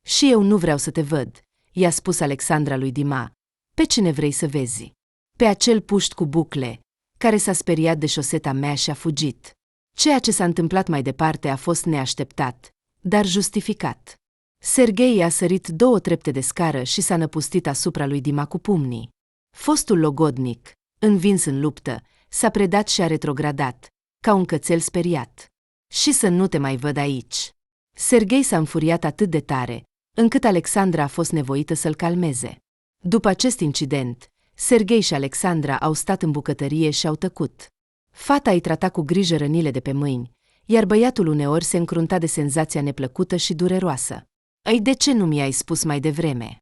Și eu nu vreau să te văd, i-a spus Alexandra lui Dima. Pe cine vrei să vezi? Pe acel puști cu bucle, care s-a speriat de șoseta mea și a fugit. Ceea ce s-a întâmplat mai departe a fost neașteptat, dar justificat. Serghei a sărit 2 trepte de scară și s-a năpustit asupra lui Dima cu pumnii. Fostul logodnic, învins în luptă, s-a predat și a retrogradat, ca un cățel speriat. Și să nu te mai văd aici. Serghei s-a înfuriat atât de tare, încât Alexandra a fost nevoită să-l calmeze. După acest incident, Serghei și Alexandra au stat în bucătărie și au tăcut. Fata îi trata cu grijă rănile de pe mâini, iar băiatul uneori se încrunta de senzația neplăcută și dureroasă. Ei, de ce nu mi-ai spus mai devreme?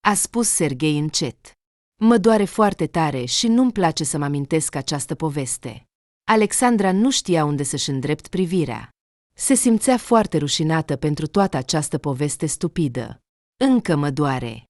A spus Serghei încet. Mă doare foarte tare și nu-mi place să mă amintesc această poveste. Alexandra nu știa unde să-și îndrept privirea. Se simțea foarte rușinată pentru toată această poveste stupidă. Încă mă doare.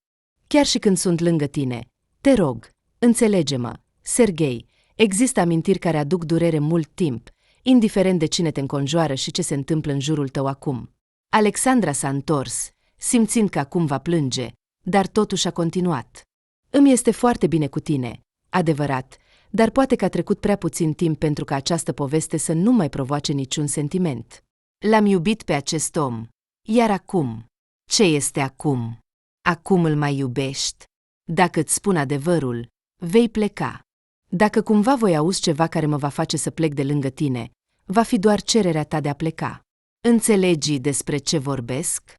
Chiar și când sunt lângă tine. Te rog, înțelege-mă, Serghei, există amintiri care aduc durere mult timp, indiferent de cine te înconjoară și ce se întâmplă în jurul tău acum. Alexandra s-a întors, simțind că acum va plânge, dar totuși a continuat. Îmi este foarte bine cu tine, adevărat, dar poate că a trecut prea puțin timp pentru ca această poveste să nu mai provoace niciun sentiment. L-am iubit pe acest om. Iar acum? Ce este acum? Acum îl mai iubești? Dacă îți spun adevărul, vei pleca. Dacă cumva voi auzi ceva care mă va face să plec de lângă tine, va fi doar cererea ta de a pleca. Înțelegi despre ce vorbesc?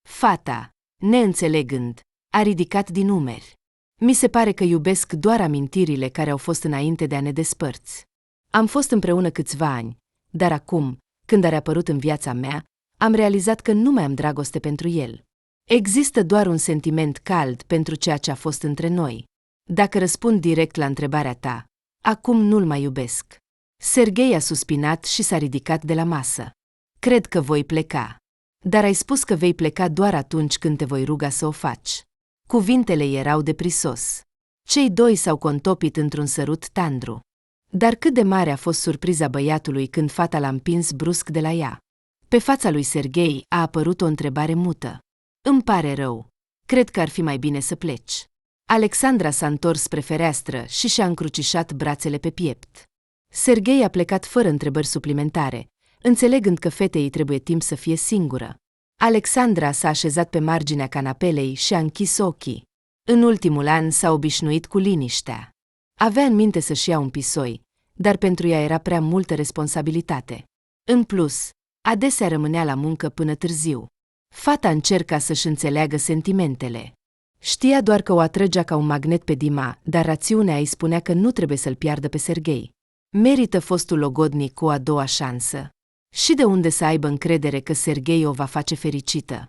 Fata, neînțelegând, a ridicat din umeri. Mi se pare că iubesc doar amintirile care au fost înainte de a ne despărți. Am fost împreună câțiva ani, dar acum, când a reapărut în viața mea, am realizat că nu mai am dragoste pentru el. Există doar un sentiment cald pentru ceea ce a fost între noi. Dacă răspund direct la întrebarea ta, acum nu-l mai iubesc. Serghei a suspinat și s-a ridicat de la masă. Cred că voi pleca. Dar ai spus că vei pleca doar atunci când te voi ruga să o faci. Cuvintele erau de prisos. Cei doi s-au contopit într-un sărut tandru. Dar cât de mare a fost surpriza băiatului când fata l-a împins brusc de la ea. Pe fața lui Serghei a apărut o întrebare mută. Îmi pare rău. Cred că ar fi mai bine să pleci. Alexandra s-a întors spre fereastră și și-a încrucișat brațele pe piept. Serghei a plecat fără întrebări suplimentare, înțelegând că fetei trebuie timp să fie singură. Alexandra s-a așezat pe marginea canapelei și a închis ochii. În ultimul an s-a obișnuit cu liniștea. Avea în minte să-și ia un pisoi, dar pentru ea era prea multă responsabilitate. În plus, adesea rămânea la muncă până târziu. Fata încerca să-și înțeleagă sentimentele. Știa doar că o atrăgea ca un magnet pe Dima, dar rațiunea îi spunea că nu trebuie să-l piardă pe Serghei. Merită fostul logodnic cu a doua șansă. Și de unde să aibă încredere că Serghei o va face fericită?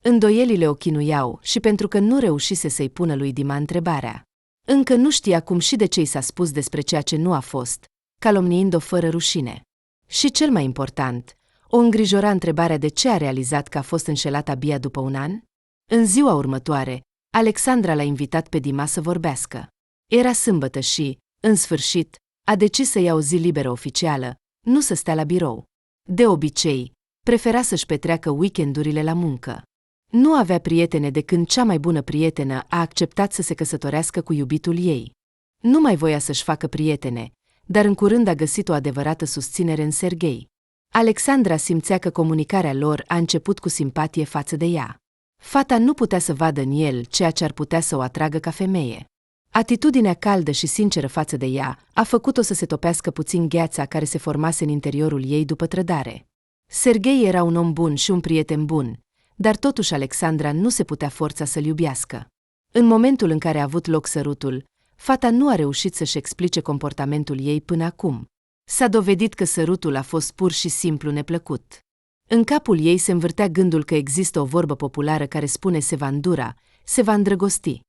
Îndoielile o chinuiau și pentru că nu reușise să-i pună lui Dima întrebarea. Încă nu știa cum și de ce i s-a spus despre ceea ce nu a fost, calomniind-o fără rușine. Și cel mai important, o îngrijora întrebarea de ce a realizat că a fost înșelat abia după un an? În ziua următoare, Alexandra l-a invitat pe Dima să vorbească. Era sâmbătă și, în sfârșit, a decis să ia o zi liberă oficială, nu să stea la birou. De obicei, prefera să-și petreacă weekendurile la muncă. Nu avea prietene de când cea mai bună prietenă a acceptat să se căsătorească cu iubitul ei. Nu mai voia să-și facă prietene, dar în curând a găsit o adevărată susținere în Serghei. Alexandra simțea că comunicarea lor a început cu simpatie față de ea. Fata nu putea să vadă în el ceea ce ar putea să o atragă ca femeie. Atitudinea caldă și sinceră față de ea a făcut-o să se topească puțin gheața care se formase în interiorul ei după trădare. Serghei era un om bun și un prieten bun, dar totuși Alexandra nu se putea forța să-l iubească. În momentul în care a avut loc sărutul, fata nu a reușit să-și explice comportamentul ei până acum. S-a dovedit că sărutul a fost pur și simplu neplăcut. În capul ei se învârtea gândul că există o vorbă populară care spune se va îndura, se va îndrăgosti.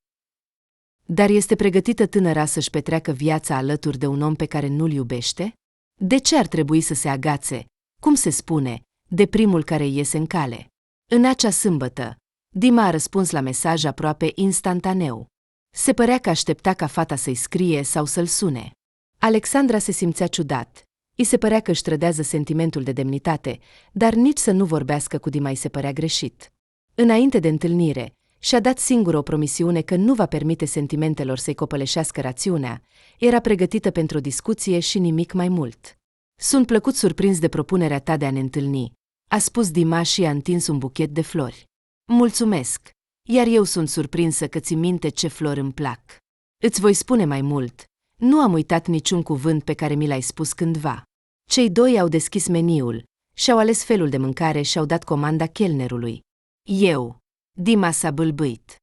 Dar este pregătită tânăra să-și petreacă viața alături de un om pe care nu-l iubește? De ce ar trebui să se agațe, cum se spune, de primul care iese în cale? În acea sâmbătă, Dima a răspuns la mesaj aproape instantaneu. Se părea că aștepta ca fata să-i scrie sau să-l sune. Alexandra se simțea ciudat. I se părea că își trădează sentimentul de demnitate, dar nici să nu vorbească cu Dima îi se părea greșit. Înainte de întâlnire, și-a dat singură o promisiune că nu va permite sentimentelor să-i copăleșească rațiunea, era pregătită pentru o discuție și nimic mai mult. Sunt plăcut surprins de propunerea ta de a ne întâlni, a spus Dima și a întins un buchet de flori. Mulțumesc, iar eu sunt surprinsă că ți minte ce flori îmi plac. Îți voi spune mai mult, nu am uitat niciun cuvânt pe care mi l-ai spus cândva. Cei doi au deschis meniul, și-au ales felul de mâncare și au dat comanda chelnerului. Dima s-a bâlbâit.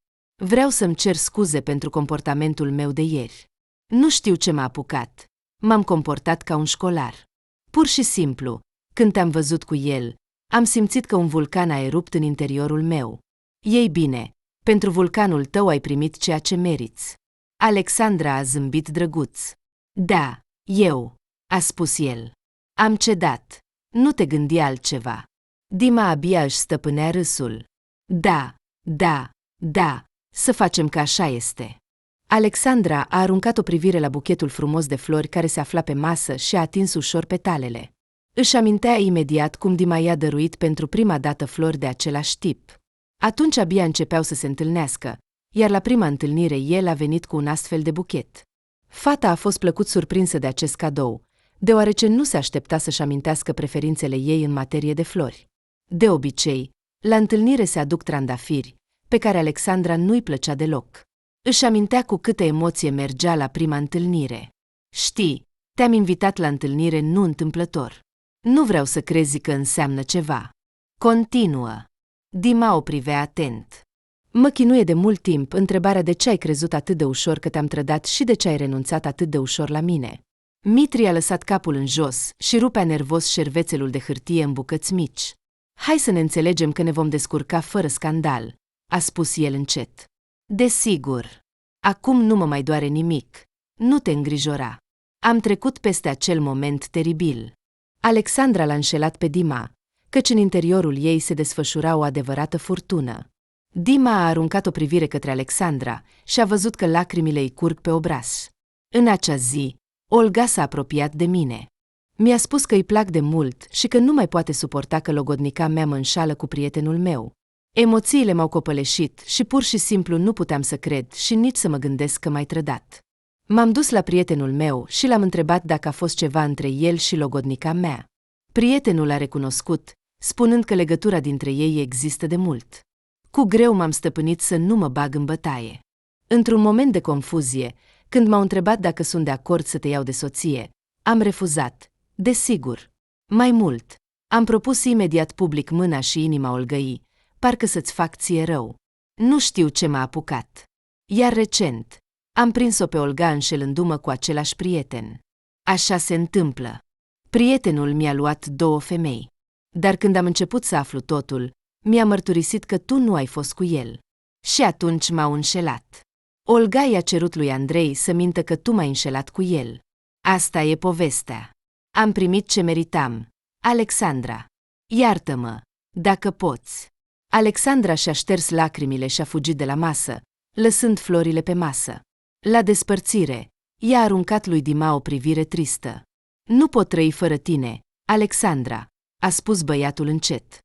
Vreau să-mi cer scuze pentru comportamentul meu de ieri. Nu știu ce m-a apucat. M-am comportat ca un școlar. Pur și simplu, când te-am văzut cu el, am simțit că un vulcan a erupt în interiorul meu. Ei bine, pentru vulcanul tău ai primit ceea ce meriți. Alexandra a zâmbit drăguț. Da, a spus el. Am cedat. Nu te gândi altceva. Dima abia își stăpânea râsul. Da, să facem că așa este. Alexandra a aruncat o privire la buchetul frumos de flori care se afla pe masă și a atins ușor petalele. Își amintea imediat cum Dima i-a dăruit pentru prima dată flori de același tip. Atunci abia începeau să se întâlnească, iar la prima întâlnire el a venit cu un astfel de buchet. Fata a fost plăcut surprinsă de acest cadou, deoarece nu se aștepta să-și amintească preferințele ei în materie de flori. De obicei, la întâlnire se aduc trandafiri, pe care Alexandra nu-i plăcea deloc. Își amintea cu câtă emoție mergea la prima întâlnire. Știi, te-am invitat la întâlnire nu întâmplător. Nu vreau să crezi că înseamnă ceva. Continuă. Dima o privea atent. Mă chinuie de mult timp întrebarea de ce ai crezut atât de ușor că te-am trădat și de ce ai renunțat atât de ușor la mine. Mitri a lăsat capul în jos și rupea nervos șervețelul de hârtie în bucăți mici. Hai să ne înțelegem că ne vom descurca fără scandal, a spus el încet. Desigur. Acum nu mă mai doare nimic. Nu te îngrijora. Am trecut peste acel moment teribil. Alexandra l-a înșelat pe Dima, căci în interiorul ei se desfășura o adevărată furtună. Dima a aruncat o privire către Alexandra și a văzut că lacrimile îi curg pe obraz. În acea zi, Olga s-a apropiat de mine. Mi-a spus că îi plac de mult și că nu mai poate suporta că logodnica mea mă înșală cu prietenul meu. Emoțiile m-au copăleșit și pur și simplu nu puteam să cred și nici să mă gândesc că m-ai trădat. M-am dus la prietenul meu și l-am întrebat dacă a fost ceva între el și logodnica mea. Prietenul a recunoscut, spunând că legătura dintre ei există de mult. Cu greu m-am stăpânit să nu mă bag în bătaie. Într-un moment de confuzie, când m-au întrebat dacă sunt de acord să te iau de soție, am refuzat. Desigur. Mai mult, am propus imediat public mâna și inima Olgăii, parcă să-ți fac ție rău. Nu știu ce m-a apucat. Iar recent, am prins-o pe Olga înșelându-mă cu același prieten. Așa se întâmplă. Prietenul mi-a luat 2 femei. Dar când am început să aflu totul, mi-a mărturisit că tu nu ai fost cu el. Și atunci m-au înșelat. Olga i-a cerut lui Andrei să mintă că tu m-ai înșelat cu el. Asta e povestea. Am primit ce meritam. Alexandra. Iartă-mă, dacă poți. Alexandra și-a șters lacrimile și a fugit de la masă, lăsând florile pe masă. La despărțire, i-a aruncat lui Dima o privire tristă. Nu pot trăi fără tine, Alexandra, a spus băiatul încet.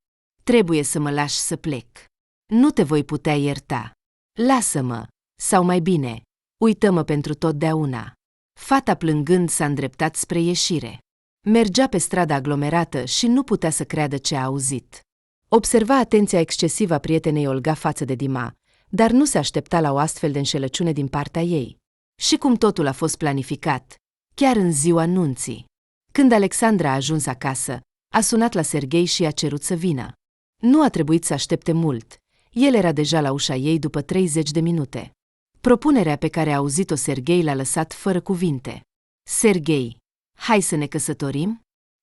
Trebuie să mă lași să plec. Nu te voi putea ierta. Lasă-mă, sau mai bine, uită-mă pentru totdeauna. Fata plângând s-a îndreptat spre ieșire. Mergea pe strada aglomerată și nu putea să creadă ce a auzit. Observa atenția excesivă a prietenei Olga față de Dima, dar nu se aștepta la o astfel de înșelăciune din partea ei. Și cum totul a fost planificat, chiar în ziua nunții. Când Alexandra a ajuns acasă, a sunat la Serghei și i-a cerut să vină. Nu a trebuit să aștepte mult. El era deja la ușa ei după 30 de minute. Propunerea pe care a auzit-o Serghei l-a lăsat fără cuvinte. Serghei, hai să ne căsătorim?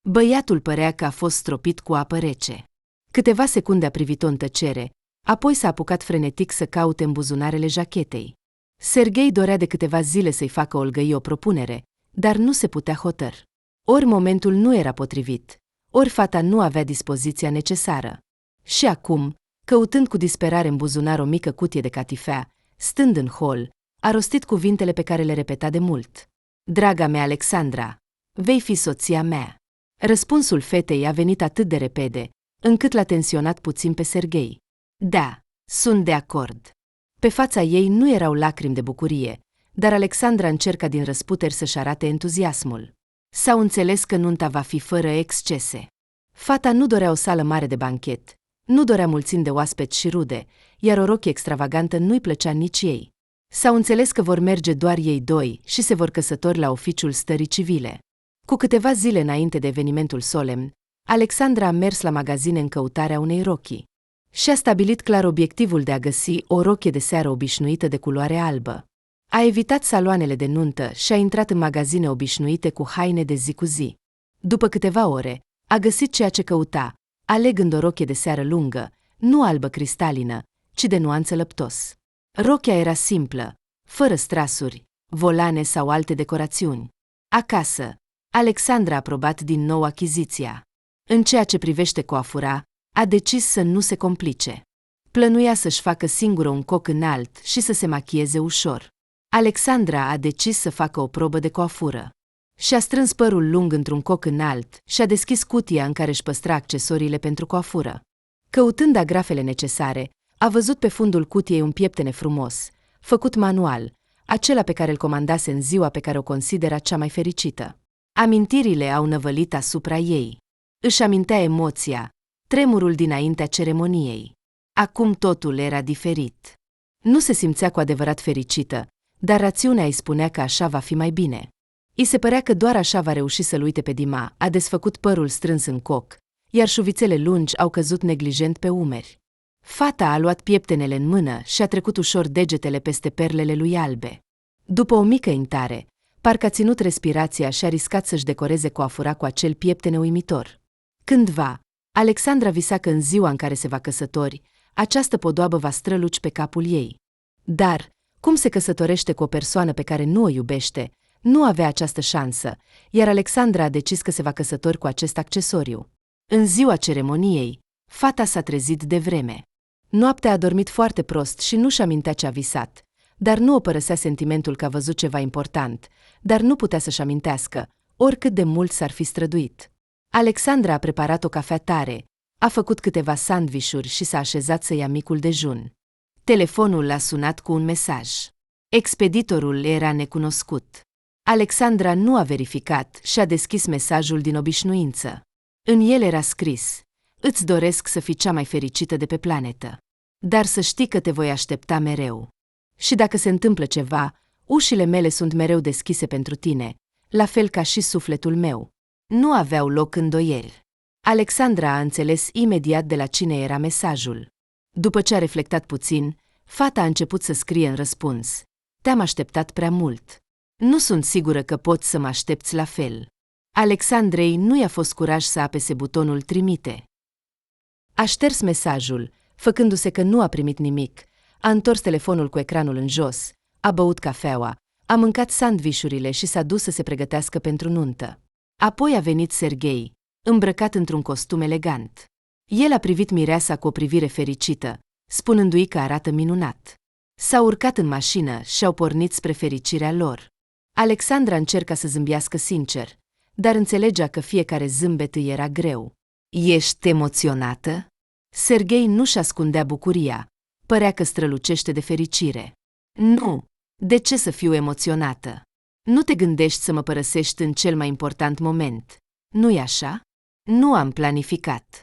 Băiatul părea că a fost stropit cu apă rece. Câteva secunde a privit-o în tăcere, apoi s-a apucat frenetic să caute în buzunarele jachetei. Serghei dorea de câteva zile să-i facă Olgăi o propunere, dar nu se putea hotăr. Ori momentul nu era potrivit, ori fata nu avea dispoziția necesară. Și acum, căutând cu disperare în buzunar o mică cutie de catifea, stând în hol, a rostit cuvintele pe care le repeta de mult. Draga mea Alexandra, vei fi soția mea. Răspunsul fetei a venit atât de repede, încât l-a tensionat puțin pe Serghei. Da, sunt de acord. Pe fața ei nu erau lacrimi de bucurie, dar Alexandra încerca din răsputeri să-și arate entuziasmul. S-au înțeles că nunta va fi fără excese. Fata nu dorea o sală mare de banchet, nu dorea mulțimi de oaspeți și rude, iar o rochie extravagantă nu-i plăcea nici ei. S-au înțeles că vor merge doar ei doi și se vor căsători la oficiul stării civile. Cu câteva zile înainte de evenimentul solemn, Alexandra a mers la magazine în căutarea unei rochii. Și-a stabilit clar obiectivul de a găsi o rochie de seară obișnuită de culoare albă. A evitat saloanele de nuntă și a intrat în magazine obișnuite cu haine de zi cu zi. După câteva ore, a găsit ceea ce căuta, alegând o rochie de seară lungă, nu albă cristalină, ci de nuanță lăptos. Rochia era simplă, fără strasuri, volane sau alte decorațiuni. Acasă, Alexandra a aprobat din nou achiziția. În ceea ce privește coafura, a decis să nu se complice. Plănuia să-și facă singură un coc înalt și să se machieze ușor. Alexandra a decis să facă o probă de coafură. Și-a strâns părul lung într-un coc înalt și a deschis cutia în care își păstra accesoriile pentru coafură. Căutând agrafele necesare, a văzut pe fundul cutiei un pieptene frumos, făcut manual, acela pe care îl comandase în ziua pe care o considera cea mai fericită. Amintirile au năvălit asupra ei. Își amintea emoția, tremurul dinaintea ceremoniei. Acum totul era diferit. Nu se simțea cu adevărat fericită, dar rațiunea îi spunea că așa va fi mai bine. I se părea că doar așa va reuși să-l uite pe Dima, a desfăcut părul strâns în coc, iar șuvițele lungi au căzut neglijent pe umeri. Fata a luat pieptenele în mână și a trecut ușor degetele peste perlele lui albe. După o mică intare, parcă a ținut respirația și a riscat să-și decoreze coafura cu acel pieptene uimitor. Cândva, Alexandra visa că în ziua în care se va căsători, această podoabă va străluci pe capul ei. Dar, cum se căsătorește cu o persoană pe care nu o iubește, nu avea această șansă, iar Alexandra a decis că se va căsători cu acest accesoriu. În ziua ceremoniei, fata s-a trezit devreme. Noaptea a dormit foarte prost și nu-și amintea ce a visat, dar nu o părăsea sentimentul că a văzut ceva important, dar nu putea să-și amintească, oricât de mult s-ar fi străduit. Alexandra a preparat o cafea tare, a făcut câteva sandvișuri și s-a așezat să ia micul dejun. Telefonul a sunat cu un mesaj. Expeditorul era necunoscut. Alexandra nu a verificat și a deschis mesajul din obișnuință. În el era scris: îți doresc să fii cea mai fericită de pe planetă. Dar să știi că te voi aștepta mereu. Și dacă se întâmplă ceva, ușile mele sunt mereu deschise pentru tine, la fel ca și sufletul meu. Nu aveau loc îndoieli. Alexandra a înțeles imediat de la cine era mesajul. După ce a reflectat puțin, Fata a început să scrie în răspuns. Te-am așteptat prea mult. Nu sunt sigură că poți să mă aștepți la fel. Alexandrei nu i-a fost curaj să apese butonul trimite. A șters mesajul, făcându-se că nu a primit nimic, a întors telefonul cu ecranul în jos, a băut cafeaua, a mâncat sandvișurile și s-a dus să se pregătească pentru nuntă. Apoi a venit Serghei, îmbrăcat într-un costum elegant. El a privit mireasa cu o privire fericită, spunându-i că arată minunat. S-au urcat în mașină și au pornit spre fericirea lor. Alexandra încerca să zâmbească sincer, dar înțelegea că fiecare zâmbet îi era greu. Ești emoționată? Serghei nu-și ascundea bucuria, părea că strălucește de fericire. Nu, de ce să fiu emoționată? Nu te gândești să mă părăsești în cel mai important moment, nu-i așa? Nu am planificat.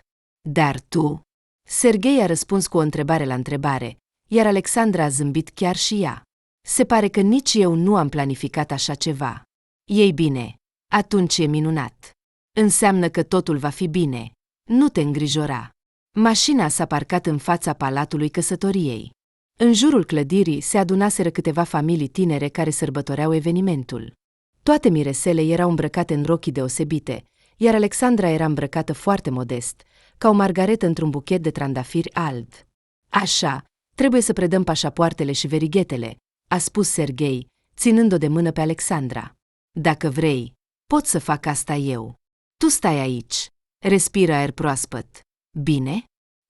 Dar tu? Serghei a răspuns cu o întrebare la întrebare, iar Alexandra a zâmbit chiar și ea. Se pare că nici eu nu am planificat așa ceva. Ei bine, atunci e minunat. Înseamnă că totul va fi bine. Nu te îngrijora. Mașina s-a parcat în fața palatului căsătoriei. În jurul clădirii se adunaseră câteva familii tinere care sărbătoreau evenimentul. Toate miresele erau îmbrăcate în rochii deosebite, iar Alexandra era îmbrăcată foarte modest, ca o margaretă într-un buchet de trandafiri alb. Așa, trebuie să predăm pașapoartele și verighetele, a spus Serghei, ținând-o de mână pe Alexandra. Dacă vrei, pot să fac asta eu. Tu stai aici, respiră aer proaspăt. Bine?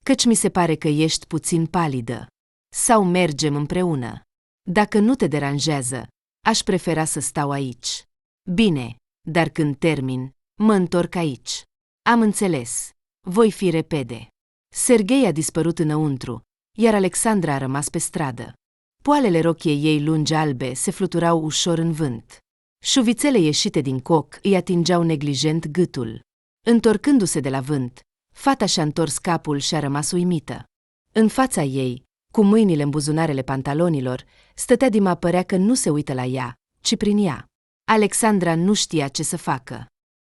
Căci mi se pare că ești puțin palidă. Sau mergem împreună? Dacă nu te deranjează, aș prefera să stau aici. Bine, dar când termin, mă întorc aici. Am înțeles. Voi fi repede. Serghei a dispărut înăuntru, iar Alexandra a rămas pe stradă. Poalele rochiei ei lungi albe se fluturau ușor în vânt. Șuvițele ieșite din coc îi atingeau neglijent gâtul. Întorcându-se de la vânt, fata și-a întors capul și a rămas uimită. În fața ei, cu mâinile în buzunarele pantalonilor, stătea Dima, părea că nu se uită la ea, ci prin ea. Alexandra nu știa ce să facă.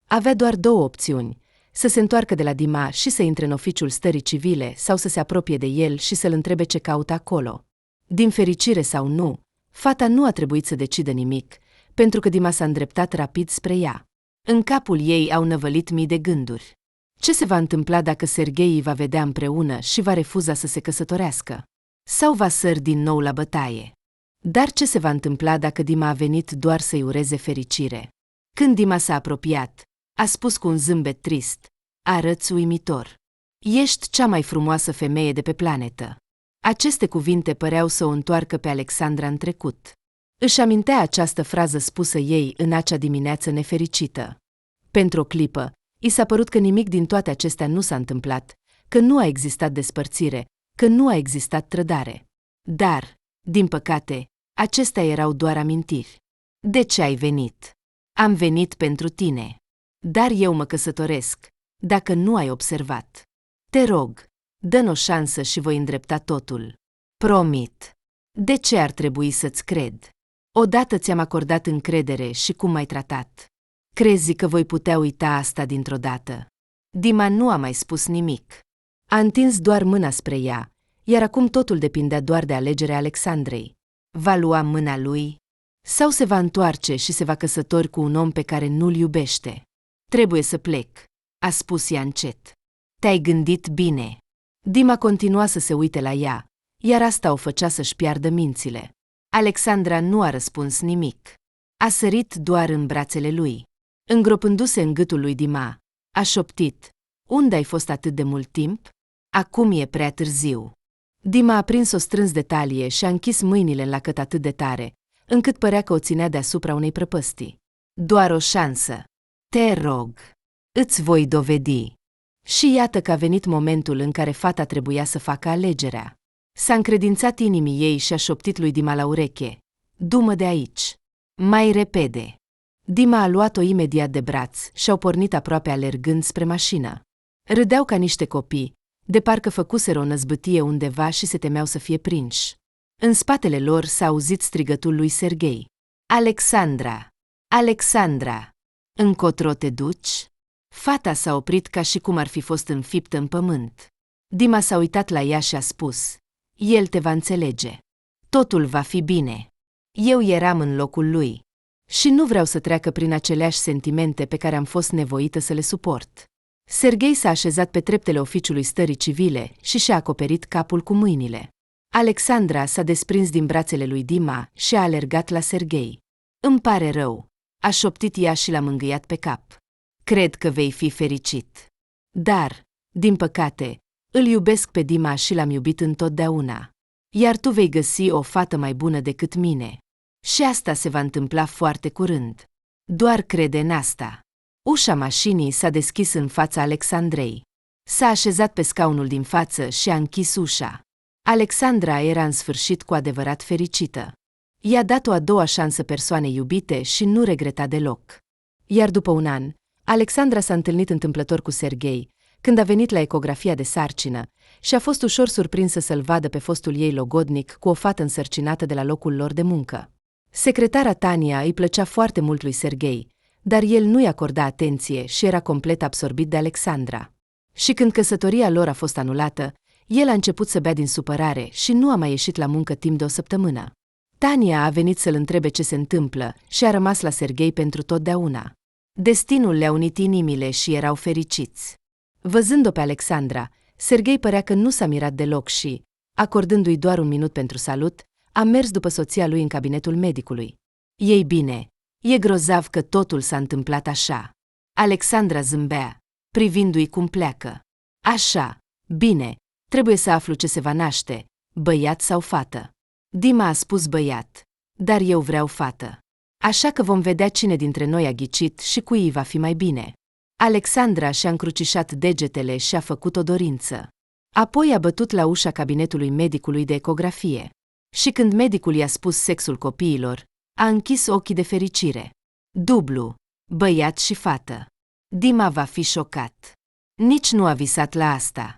Avea doar două opțiuni: să se întoarcă de la Dima și să intre în oficiul stării civile sau să se apropie de el și să-l întrebe ce caută acolo. Din fericire sau nu, fata nu a trebuit să decidă nimic, pentru că Dima s-a îndreptat rapid spre ea. În capul ei au năvălit mii de gânduri. Ce se va întâmpla dacă Serghei îi va vedea împreună și va refuza să se căsătorească? Sau va sări din nou la bătaie? Dar ce se va întâmpla dacă Dima a venit doar să-i ureze fericire? Când Dima s-a apropiat, a spus cu un zâmbet trist: arăți uimitor. Ești cea mai frumoasă femeie de pe planetă. Aceste cuvinte păreau să o întoarcă pe Alexandra în trecut. Își amintea această frază spusă ei în acea dimineață nefericită. Pentru o clipă, i s-a părut că nimic din toate acestea nu s-a întâmplat, că nu a existat despărțire, că nu a existat trădare. Dar, din păcate, acestea erau doar amintiri. De ce ai venit? Am venit pentru tine. Dar eu mă căsătoresc, dacă nu ai observat. Te rog, dă-mi o șansă și voi îndrepta totul. Promit. De ce ar trebui să-ți cred? Odată ți-am acordat încredere și cum m-ai tratat. Crezi că voi putea uita asta dintr-o dată? Dima nu a mai spus nimic. A întins doar mâna spre ea, iar acum totul depindea doar de alegerea Alexandrei. Va lua mâna lui? Sau se va întoarce și se va căsători cu un om pe care nu-l iubește? Trebuie să plec, a spus ea încet. Te-ai gândit bine. Dima continua să se uite la ea, iar asta o făcea să-și piardă mințile. Alexandra nu a răspuns nimic. A sărit doar în brațele lui. Îngropându-se în gâtul lui Dima, a șoptit: unde ai fost atât de mult timp? Acum e prea târziu. Dima a prins-o strâns de talie și a închis mâinile în lacăt atât de tare, încât părea că o ținea deasupra unei prăpăstii. Doar o șansă. Te rog. Îți voi dovedi. Și iată că a venit momentul în care fata trebuia să facă alegerea. S-a încredințat inimii ei și a șoptit lui Dima la ureche: du-mă de aici. Mai repede. Dima a luat-o imediat de braț și au pornit aproape alergând spre mașină. Râdeau ca niște copii, de parcă făcuseră o năzbâtie undeva și se temeau să fie prinși. În spatele lor s-a auzit strigătul lui Serghei: Alexandra! Alexandra! Încotro te duci? Fata s-a oprit ca și cum ar fi fost înfiptă în pământ. Dima s-a uitat la ea și a spus: el te va înțelege. Totul va fi bine. Eu eram în locul lui. Și nu vreau să treacă prin aceleași sentimente pe care am fost nevoită să le suport. Serghei s-a așezat pe treptele oficiului stării civile și și-a acoperit capul cu mâinile. Alexandra s-a desprins din brațele lui Dima și a alergat la Serghei. Îmi pare rău, a șoptit ea și l-a mângâiat pe cap. Cred că vei fi fericit. Dar, din păcate, îl iubesc pe Dima și l-am iubit întotdeauna. Iar tu vei găsi o fată mai bună decât mine. Și asta se va întâmpla foarte curând. Doar crede în asta. Ușa mașinii s-a deschis în fața Alexandrei. S-a așezat pe scaunul din față și a închis ușa. Alexandra era în sfârșit cu adevărat fericită. I-a dat o a doua șansă persoanei iubite și nu regreta deloc. Iar după un an, Alexandra s-a întâlnit întâmplător cu Serghei, când a venit la ecografia de sarcină, și a fost ușor surprinsă să-l vadă pe fostul ei logodnic cu o fată însărcinată de la locul lor de muncă. Secretara Tania îi plăcea foarte mult lui Serghei, dar el nu-i acorda atenție și era complet absorbit de Alexandra. Și când căsătoria lor a fost anulată, el a început să bea din supărare și nu a mai ieșit la muncă timp de o săptămână. Tania a venit să-l întrebe ce se întâmplă și a rămas la Serghei pentru totdeauna. Destinul le-a unit inimile și erau fericiți. Văzând-o pe Alexandra, Serghei părea că nu s-a mirat deloc și, acordându-i doar un minut pentru salut, a mers după soția lui în cabinetul medicului. Ei bine, e grozav că totul s-a întâmplat așa. Alexandra zâmbea, privindu-i cum pleacă. Așa, bine, trebuie să aflu ce se va naște, băiat sau fată. Dima a spus băiat, dar eu vreau fată. Așa că vom vedea cine dintre noi a ghicit și cui îi va fi mai bine. Alexandra și-a încrucișat degetele și a făcut o dorință. Apoi a bătut la ușa cabinetului medicului de ecografie. Și când medicul i-a spus sexul copiilor, a închis ochii de fericire. Dublu, băiat și fată. Dima va fi șocat. Nici nu a visat la asta.